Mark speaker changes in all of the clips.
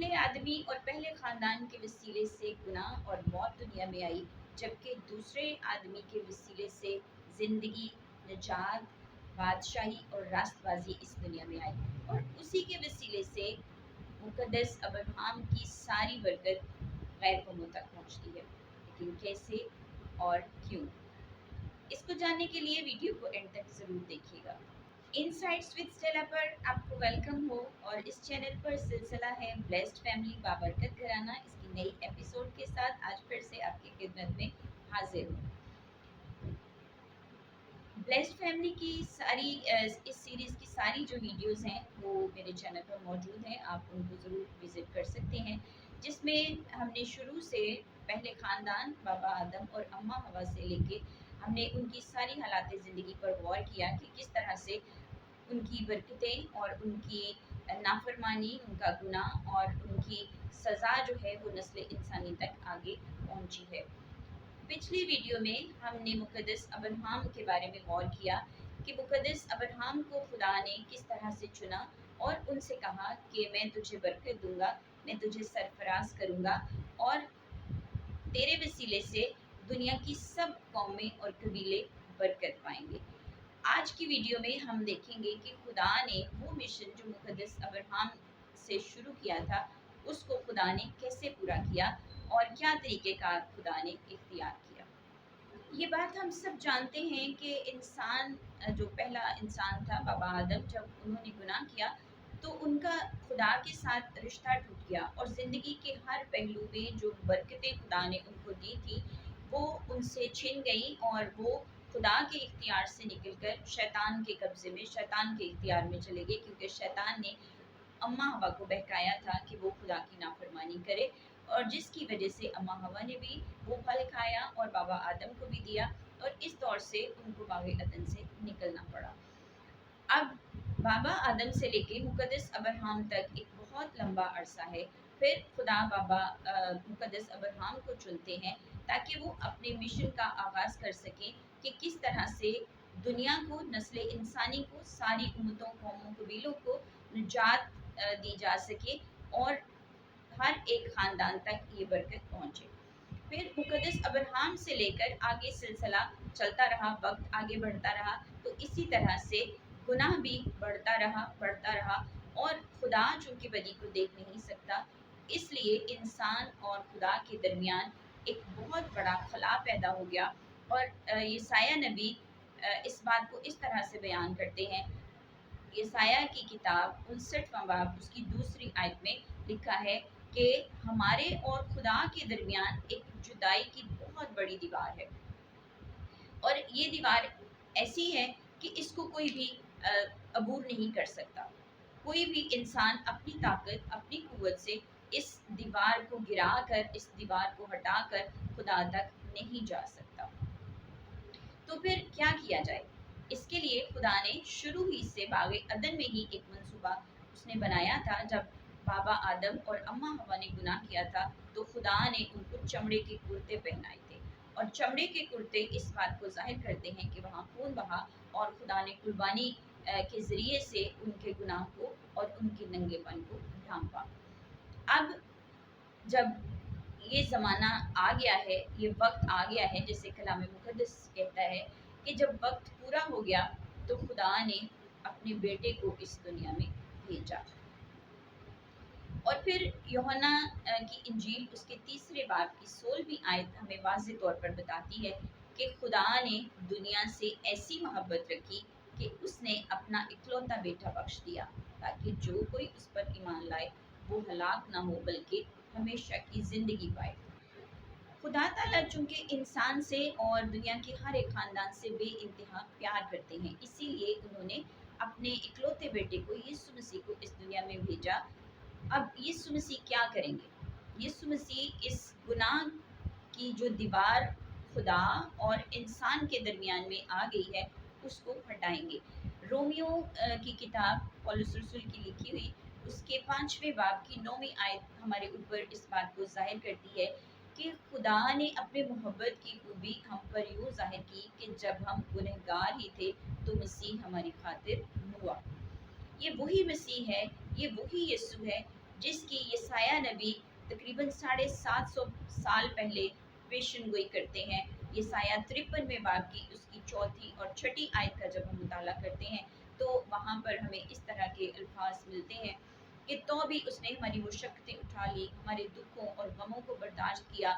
Speaker 1: پہلے آدمی اور پہلے خاندان کے وسیلے سے گناہ اور موت دنیا میں آئی، جبکہ دوسرے آدمی کے وسیلے سے زندگی، نجات، بادشاہی اور راست بازی اس دنیا میں آئی، اور اسی کے وسیلے سے مقدس ابراہم کی ساری برکت غیر قوموں تک پہنچتی ہے۔ لیکن کیسے اور کیوں؟ اس کو جاننے کے لیے ویڈیو کو اینڈ تک ضرور دیکھیے گا۔ ان سائٹس وتھ اسٹیلا پر آپ کو ویلکم ہو، اور اس چینل پر سلسلہ ہے بلیسڈ فیملی بابرکت گھرانہ، اس کی نئی ایپیسوڈ کے ساتھ آج پھر سے آپ کی خدمت میں حاضر ہوں۔ بلیسڈ فیملی کی ساری اس سیریز کی ساری جو ویڈیوز ہیں وہ میرے چینل پر موجود ہیں، آپ ان کو ضرور وزٹ کر سکتے ہیں، جس میں ہم نے شروع سے پہلے خاندان بابا آدم اور اماں ہوا سے لے کے ہم نے ان کی ساری حالات زندگی پر غور کیا کہ کس طرح سے ان کی برکتیں اور ان کی نافرمانی، ان کا گناہ اور ان کی سزا جو ہے وہ نسل انسانی تک آگے پہنچی ہے۔ پچھلی ویڈیو میں ہم نے مقدس ابراہم کے بارے میں غور کیا کہ مقدس ابراہم کو خدا نے کس طرح سے چنا اور ان سے کہا کہ میں تجھے برکت دوں گا، میں تجھے سرفراز کروں گا، اور تیرے وسیلے سے دنیا کی سب قومیں اور قبیلے برکت پائیں گے۔ آج کی ویڈیو میں ہم دیکھیں گے کہ خدا نے وہ مشن جو مقدس ابراہم سے شروع کیا تھا، اس کو خدا نے کیسے پورا کیا اور کیا طریقہ کار خدا نے اختیار کیا۔ یہ بات ہم سب جانتے ہیں کہ انسان جو پہلا انسان تھا بابا آدم، جب انہوں نے گناہ کیا تو ان کا خدا کے ساتھ رشتہ ٹوٹ گیا، اور زندگی کے ہر پہلو میں جو برکتیں خدا نے ان کو دی تھی وہ ان سے چھن گئی، اور وہ خدا کے اختیار سے نکل کر شیطان کے قبضے میں، شیطان کے اختیار میں چلے گئے، کیونکہ شیطان نے اماں ہوا کو بہکایا تھا کہ وہ خدا کی نافرمانی کرے، اور جس کی وجہ سے اماں ہوا نے بھی وہ پھل کھایا اور بابا آدم کو بھی دیا، اور اس دور سے ان کو باغ عدن سے نکلنا پڑا۔ اب بابا آدم سے لے کے مقدس ابراہم تک ایک بہت لمبا عرصہ ہے، پھر خدا بابا مقدس ابراہم کو چنتے ہیں تاکہ وہ اپنے مشن کا آغاز کر سکیں کہ کس طرح سے دنیا کو، نسل انسانی کو، ساری امتوں، قوموں، قبیلوں کو نجات دی جا سکے اور ہر ایک خاندان تک یہ برکت پہنچے۔ پھر مقدس ابراہم سے لے کر آگے سلسلہ چلتا رہا، وقت آگے بڑھتا رہا، تو اسی طرح سے گناہ بھی بڑھتا رہا، اور خدا چونکہ بدی کو دیکھ نہیں سکتا، اس لیے انسان اور خدا کے درمیان ایک بہت بڑا خلا پیدا ہو گیا، اور یسایہ نبی اس بات کو اس طرح سے بیان کرتے ہیں۔ یسایہ کی کتاب 59واں باب اس کی 2 آیت میں لکھا ہے کہ ہمارے اور خدا کے درمیان ایک جدائی کی بہت بڑی دیوار ہے، اور یہ دیوار ایسی ہے کہ اس کو کوئی بھی عبور نہیں کر سکتا۔ کوئی بھی انسان اپنی طاقت، اپنی قوت سے اس دیوار کو گرا کر، اس دیوار کو ہٹا کر خدا تک نہیں جا سکتا۔ تو پھر کیا کیا جائے؟ اس کے لیے خدا نے شروع ہی سے باغ عدن میں ہی ایک منصوبہ اس نے بنایا تھا۔ جب بابا آدم اور اماں ہوا نے گناہ کیا تھا تو خدا نے ان کو چمڑے کے کرتے پہنائے تھے، اور چمڑے کے کرتے اس بات کو ظاہر کرتے ہیں کہ وہاں خون بہا، اور خدا نے قربانی کے ذریعے سے ان کے گناہ کو اور ان کے ننگے پن کو ڈھانپا۔ اب جب یہ زمانہ آ گیا ہے، یہ وقت آ گیا ہے، جیسے کلام مقدس کہتا ہے کہ جب وقت پورا ہو گیا تو خدا نے اپنے بیٹے کو اس دنیا میں بھیجا۔ اور پھر یوحنا کی انجیل اس کے 3 باب کی 16ویں آیت ہمیں واضح طور پر بتاتی ہے کہ خدا نے دنیا سے ایسی محبت رکھی کہ اس نے اپنا اکلوتا بیٹا بخش دیا، تاکہ جو کوئی اس پر ایمان لائے وہ ہلاک نہ ہو بلکہ ہمیشہ کی زندگی پائے۔ خدا تعالیٰ چونکہ انسان سے اور دنیا کے ہر ایک خاندان سے بے انتہا پیار کرتے ہیں، اسی لیے انہوں نے اپنے اکلوتے بیٹے کو، یسوع مسیح کو اس دنیا میں بھیجا۔ اب یسوع مسیح کیا کریں گے؟ یسوع مسیح اس گناہ کی جو دیوار خدا اور انسان کے درمیان میں آ گئی ہے اس کو ہٹائیں گے۔ رومیو کی کتاب پولس رسول کی لکھی ہوئی اس کے 5ویں باب کی 9ویں آیت ہمارے اوپر اس بات کو ظاہر کرتی ہے کہ خدا نے اپنے محبت کی خوبی ہم پر یوں ظاہر کی کہ جب ہم گنہگار ہی تھے تو مسیح ہماری خاطر ہوا۔ یہ وہی مسیح ہے، یہ وہی یسوع ہے جس کی یسایہ نبی تقریباً 750 سال پہلے پیشن گوئی کرتے ہیں۔ یسایہ 53 باب کی اس کی چوتھی اور چھٹی آیت کا جب ہم مطالعہ کرتے ہیں تو وہاں پر ہمیں اس طرح کے الفاظ ملتے ہیں کہ تو بھی اس نے ہماری مشقتیں اٹھا لی، ہمارے دکھوں اور غموں کو برداشت کیا،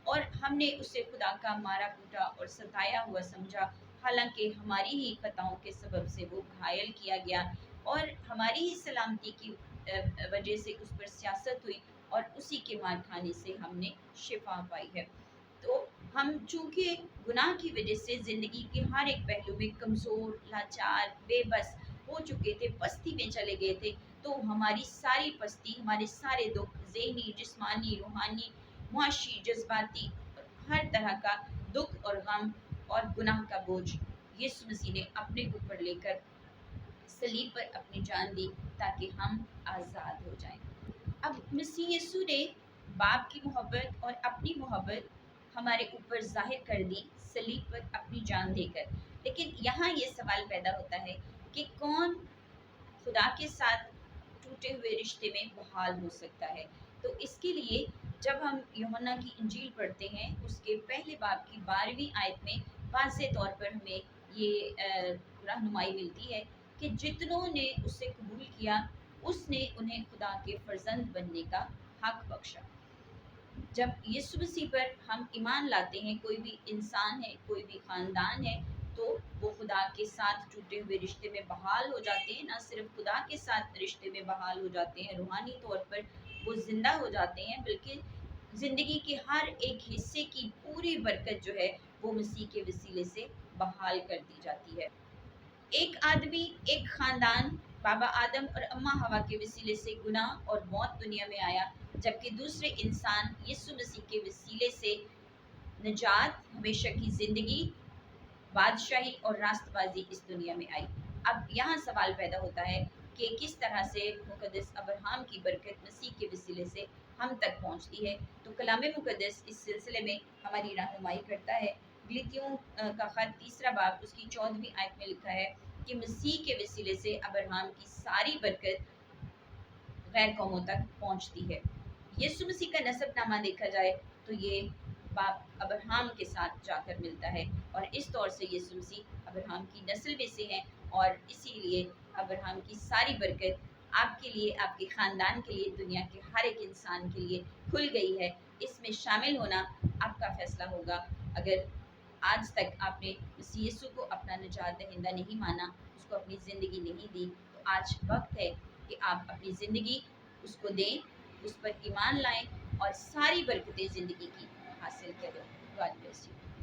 Speaker 1: اور ہم نے اسے خدا کا مارا کوٹا اور ستایا ہوا سمجھا، حالانکہ ہماری ہی خطاؤں کے سبب سے وہ گھائل کیا گیا اور ہماری ہی سلامتی کی وجہ سے اس پر سیاست ہوئی اور اسی کے مار کھانے سے ہم نے شفا پائی ہے۔ تو ہم چونکہ گناہ کی وجہ سے زندگی کے ہر ایک پہلو میں کمزور، لاچار، بے بس ہو چکے تھے، پستی میں چلے گئے تھے، تو ہماری ساری پستی، ہمارے سارے دکھ، ذہنی، جسمانی، روحانی، معاشی، جذباتی، ہر طرح کا دکھ اور غم اور گناہ کا بوجھ یسوع مسیح نے اپنے اوپر لے کر صلیب پر اپنی جان دی تاکہ ہم آزاد ہو جائیں۔ اب مسیح یسوع نے باپ کی محبت اور اپنی محبت ہمارے اوپر ظاہر کر دی صلیب پر اپنی جان دے کر، لیکن یہاں یہ سوال پیدا ہوتا ہے کہ کون خدا کے ساتھ ٹوٹے ہوئے رشتے میں بحال ہو سکتا ہے؟ تو اس کے لیے جب ہم یوحنا کی انجیل پڑھتے ہیں اس کے پہلے باب کی 12ویں آیت میں واضح طور پر ہمیں یہ رہنمائی ملتی ہے کہ جتنوں نے اسے قبول کیا اس نے انہیں خدا کے فرزند بننے کا حق بخشا۔ جب یسوع مسیح پر ہم ایمان لاتے ہیں، کوئی بھی انسان ہے، کوئی بھی خاندان ہے، تو وہ خدا کے ساتھ ٹوٹے ہوئے رشتے میں بحال ہو جاتے ہیں۔ نہ صرف خدا کے ساتھ رشتے میں بحال ہو جاتے ہیں، روحانی طور پر وہ زندہ ہو جاتے ہیں، بلکہ زندگی کے ہر ایک حصے کی پوری برکت جو ہے وہ مسیح کے وسیلے سے بحال کر دی جاتی ہے۔ ایک آدمی، ایک خاندان بابا آدم اور اماں ہوا کے وسیلے سے گناہ اور موت دنیا میں آیا، جبکہ دوسرے انسان یسوع مسیح کے وسیلے سے نجات، ہمیشہ کی زندگی، بادشاہی اور راست بازی اس دنیا میں آئی۔ اب یہاں سوال پیدا ہوتا ہے کہ کس طرح سے مقدس ابراہم کی برکت مسیح کے وسیلے سے ہم تک پہنچتی ہے؟ تو کلام مقدس اس سلسلے میں ہماری رہنمائی کرتا ہے۔ گلتیوں کا خط 3 باب اس کی 14ویں آیت میں لکھا ہے کہ مسیح کے وسیلے سے ابراہم کی ساری برکت غیر قوموں تک پہنچتی ہے۔ یسوع مسیح کا نسب نامہ دیکھا جائے تو یہ باپ ابراہم کے ساتھ جا کر ملتا ہے، اور اس طور سے یسوع مسیح ابراہم کی نسل میں سے ہیں، اور اسی لیے ابراہم کی ساری برکت آپ کے لیے، آپ کے خاندان کے لیے، دنیا کے ہر ایک انسان کے لیے کھل گئی ہے۔ اس میں شامل ہونا آپ کا فیصلہ ہوگا۔ اگر آج تک آپ نے مسیح یسوع کو اپنا نجات دہندہ نہیں مانا، اس کو اپنی زندگی نہیں دی، تو آج وقت ہے کہ آپ اپنی زندگی اس کو دیں، اس پر ایمان لائیں اور ساری برکتیں زندگی کی حاصل کریں۔ God bless you.